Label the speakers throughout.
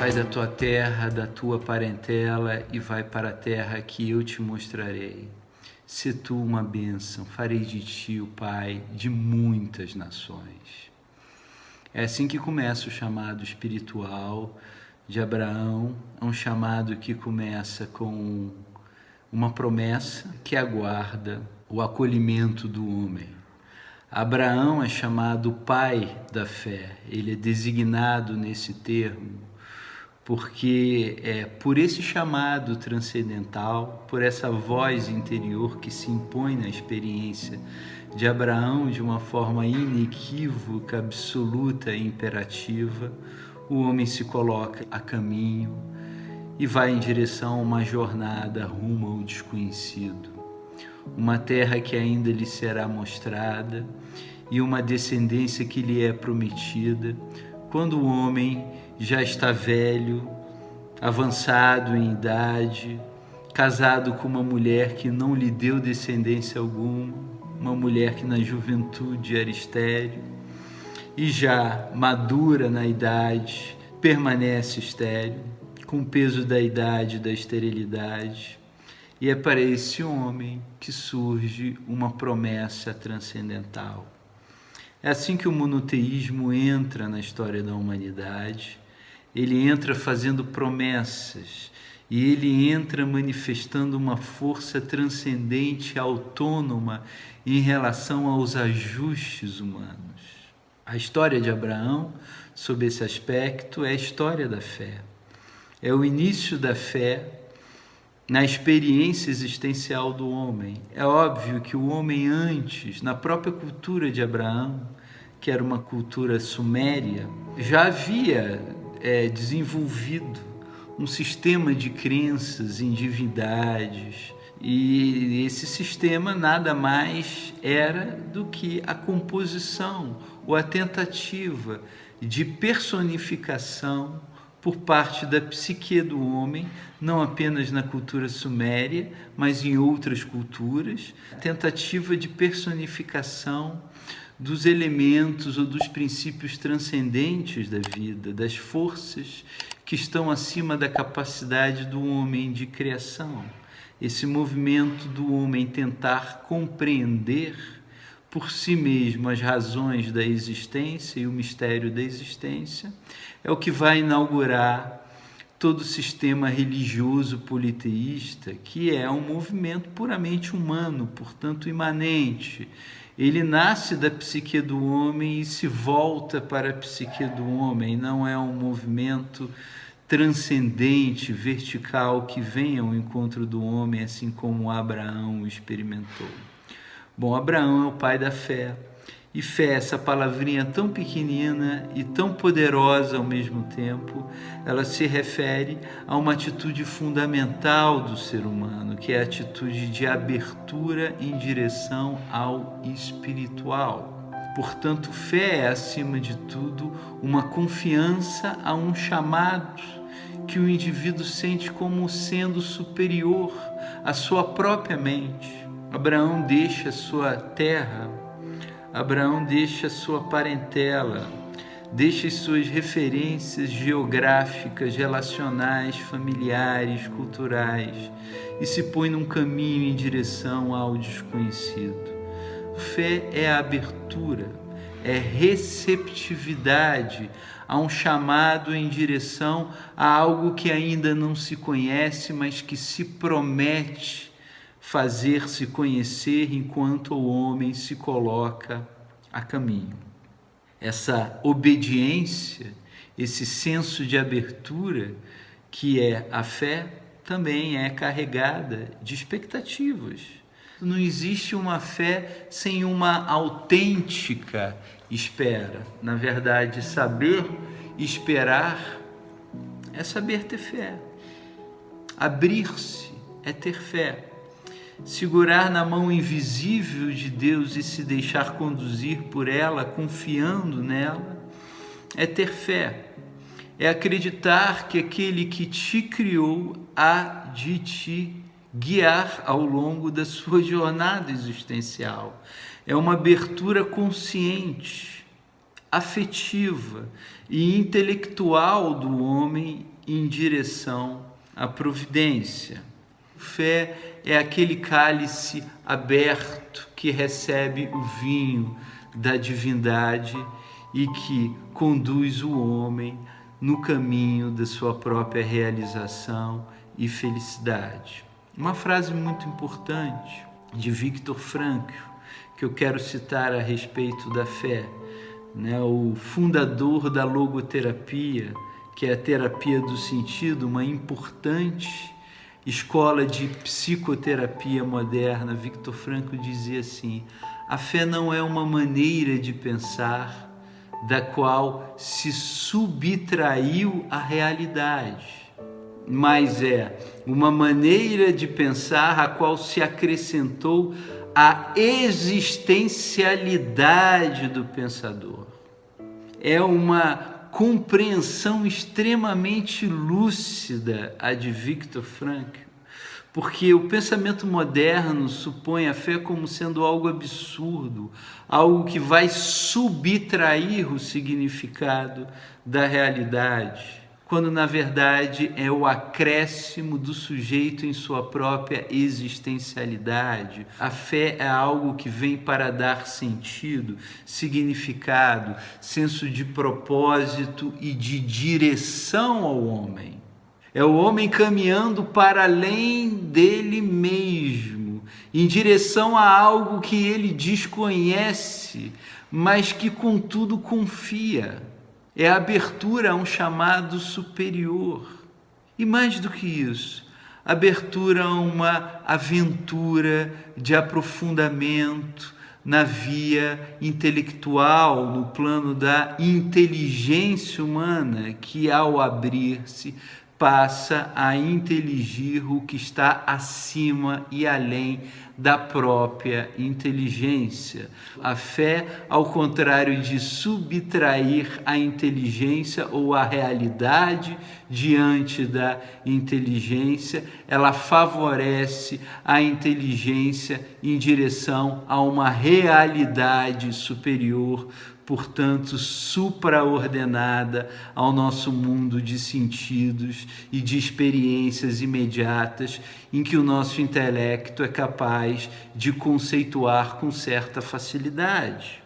Speaker 1: Sai da tua terra, da tua parentela e vai para a terra que eu te mostrarei. Se tu uma bênção, farei de ti o pai de muitas nações. É assim que começa o chamado espiritual de Abraão. É um chamado que começa com uma promessa que aguarda o acolhimento do homem. Abraão é chamado pai da fé. Ele é designado nesse termo porque é por esse chamado transcendental, por essa voz interior que se impõe na experiência de Abraão de uma forma inequívoca, absoluta e imperativa, o homem se coloca a caminho e vai em direção a uma jornada rumo ao desconhecido, uma terra que ainda lhe será mostrada e uma descendência que lhe é prometida quando o homem já está velho, avançado em idade, casado com uma mulher que não lhe deu descendência alguma, uma mulher que na juventude era estéril e já madura na idade permanece estéril, com o peso da idade e da esterilidade. E é para esse homem que surge uma promessa transcendental. É assim que o monoteísmo entra na história da humanidade. Ele entra fazendo promessas e ele entra manifestando uma força transcendente, autônoma em relação aos ajustes humanos. A história de Abraão, sob esse aspecto, é a história da fé. É o início da fé na experiência existencial do homem. É óbvio que o homem antes, na própria cultura de Abraão, que era uma cultura suméria, já havia desenvolvido um sistema de crenças em divindades, e esse sistema nada mais era do que a composição ou a tentativa de personificação por parte da psique do homem, não apenas na cultura suméria, mas em outras culturas, tentativa de personificação dos elementos ou dos princípios transcendentes da vida, das forças que estão acima da capacidade do homem de criação. Esse movimento do homem tentar compreender por si mesmo as razões da existência e o mistério da existência é o que vai inaugurar todo o sistema religioso politeísta, que é um movimento puramente humano, portanto imanente. Ele nasce da psique do homem e se volta para a psique do homem, não é um movimento transcendente, vertical, que vem ao encontro do homem, assim como Abraão o experimentou. Bom, Abraão é o pai da fé, e fé, essa palavrinha tão pequenina e tão poderosa ao mesmo tempo, ela se refere a uma atitude fundamental do ser humano, que é a atitude de abertura em direção ao espiritual. Portanto, fé é, acima de tudo, uma confiança a um chamado que o indivíduo sente como sendo superior à sua própria mente. Abraão deixa sua terra, Abraão deixa sua parentela, deixa suas referências geográficas, relacionais, familiares, culturais e se põe num caminho em direção ao desconhecido. Fé é a abertura, é receptividade a um chamado em direção a algo que ainda não se conhece, mas que se promete fazer-se conhecer enquanto o homem se coloca a caminho. Essa obediência, esse senso de abertura que é a fé, também é carregada de expectativas. Não existe uma fé sem uma autêntica espera. Na verdade, saber esperar é saber ter fé. Abrir-se é ter fé. Segurar na mão invisível de Deus e se deixar conduzir por ela, confiando nela, é ter fé. É acreditar que aquele que te criou há de te guiar ao longo da sua jornada existencial. É uma abertura consciente, afetiva e intelectual do homem em direção à providência. Fé é aquele cálice aberto que recebe o vinho da divindade e que conduz o homem no caminho da sua própria realização e felicidade. Uma frase muito importante de Viktor Frankl, que eu quero citar a respeito da fé, o fundador da logoterapia, que é a terapia do sentido, uma importante escola de psicoterapia moderna. Viktor Frankl dizia assim: a fé não é uma maneira de pensar da qual se subtraiu a realidade, mas é uma maneira de pensar a qual se acrescentou a existencialidade do pensador. É uma compreensão extremamente lúcida a de Viktor Frankl, porque o pensamento moderno supõe a fé como sendo algo absurdo, algo que vai subtrair o significado da realidade, quando na verdade é o acréscimo do sujeito em sua própria existencialidade. A fé é algo que vem para dar sentido, significado, senso de propósito e de direção ao homem. É o homem caminhando para além dele mesmo, em direção a algo que ele desconhece, mas que contudo confia. É a abertura a um chamado superior. E mais do que isso, abertura a uma aventura de aprofundamento na via intelectual, no plano da inteligência humana, que ao abrir-se passa a inteligir o que está acima e além da própria inteligência. A fé, ao contrário de subtrair a inteligência ou a realidade diante da inteligência, ela favorece a inteligência em direção a uma realidade superior, portanto, supraordenada ao nosso mundo de sentidos e de experiências imediatas, em que o nosso intelecto é capaz de conceituar com certa facilidade.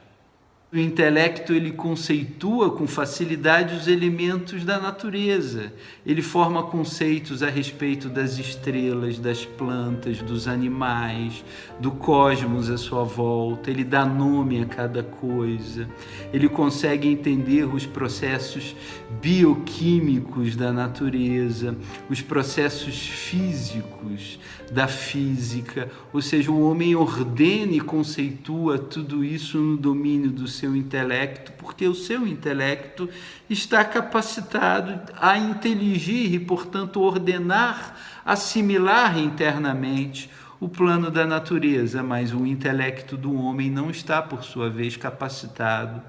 Speaker 1: O intelecto, ele conceitua com facilidade os elementos da natureza. Ele forma conceitos a respeito das estrelas, das plantas, dos animais, do cosmos à sua volta. Ele dá nome a cada coisa. Ele consegue entender os processos bioquímicos da natureza, os processos físicos da física. Ou seja, o homem ordena e conceitua tudo isso no domínio do seu intelecto, porque o seu intelecto está capacitado a inteligir e, portanto, ordenar, assimilar internamente o plano da natureza, mas o intelecto do homem não está, por sua vez, capacitado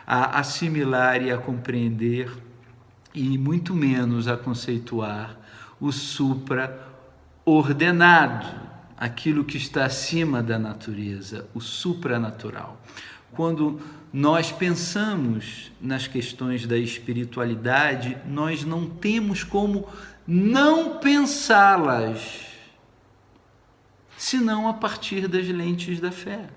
Speaker 1: a assimilar e a compreender, e muito menos a conceituar o supra-ordenado, aquilo que está acima da natureza, o supranatural. Quando nós pensamos nas questões da espiritualidade, nós não temos como não pensá-las, senão a partir das lentes da fé.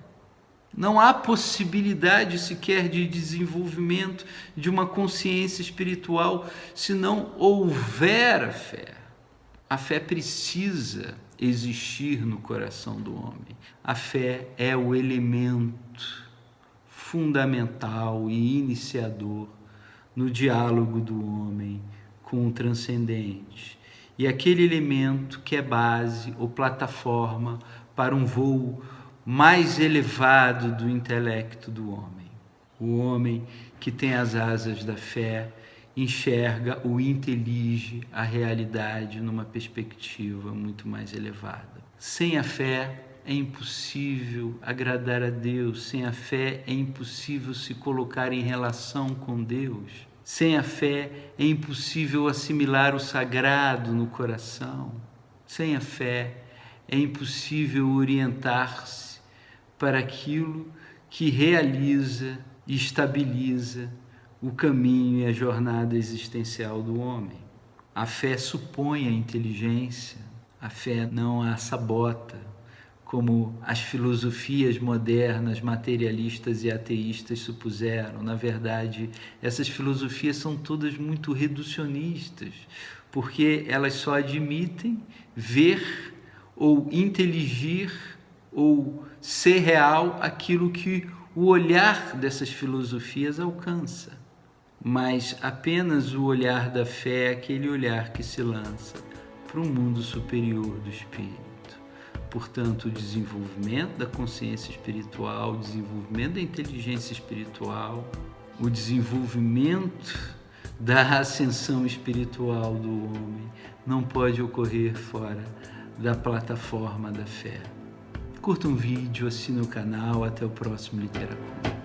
Speaker 1: Não há possibilidade sequer de desenvolvimento de uma consciência espiritual se não houver a fé. A fé precisa existir no coração do homem. A fé é o elemento fundamental e iniciador no diálogo do homem com o transcendente. E aquele elemento que é base ou plataforma para um voo mais elevado do intelecto do homem. O homem que tem as asas da fé enxerga ou intelige a realidade numa perspectiva muito mais elevada. Sem a fé é impossível agradar a Deus, sem a fé é impossível se colocar em relação com Deus. Sem a fé é impossível assimilar o sagrado no coração. Sem a fé é impossível orientar-se para aquilo que realiza e estabiliza o caminho e a jornada existencial do homem. A fé supõe a inteligência, a fé não a sabota, como as filosofias modernas, materialistas e ateístas supuseram. Na verdade, essas filosofias são todas muito reducionistas, porque elas só admitem ver ou inteligir ou ser real aquilo que o olhar dessas filosofias alcança. Mas apenas o olhar da fé é aquele olhar que se lança para um mundo superior do espírito. Portanto, o desenvolvimento da consciência espiritual, o desenvolvimento da inteligência espiritual, o desenvolvimento da ascensão espiritual do homem não pode ocorrer fora da plataforma da fé. Curta um vídeo, assine o canal, até o próximo Literatura.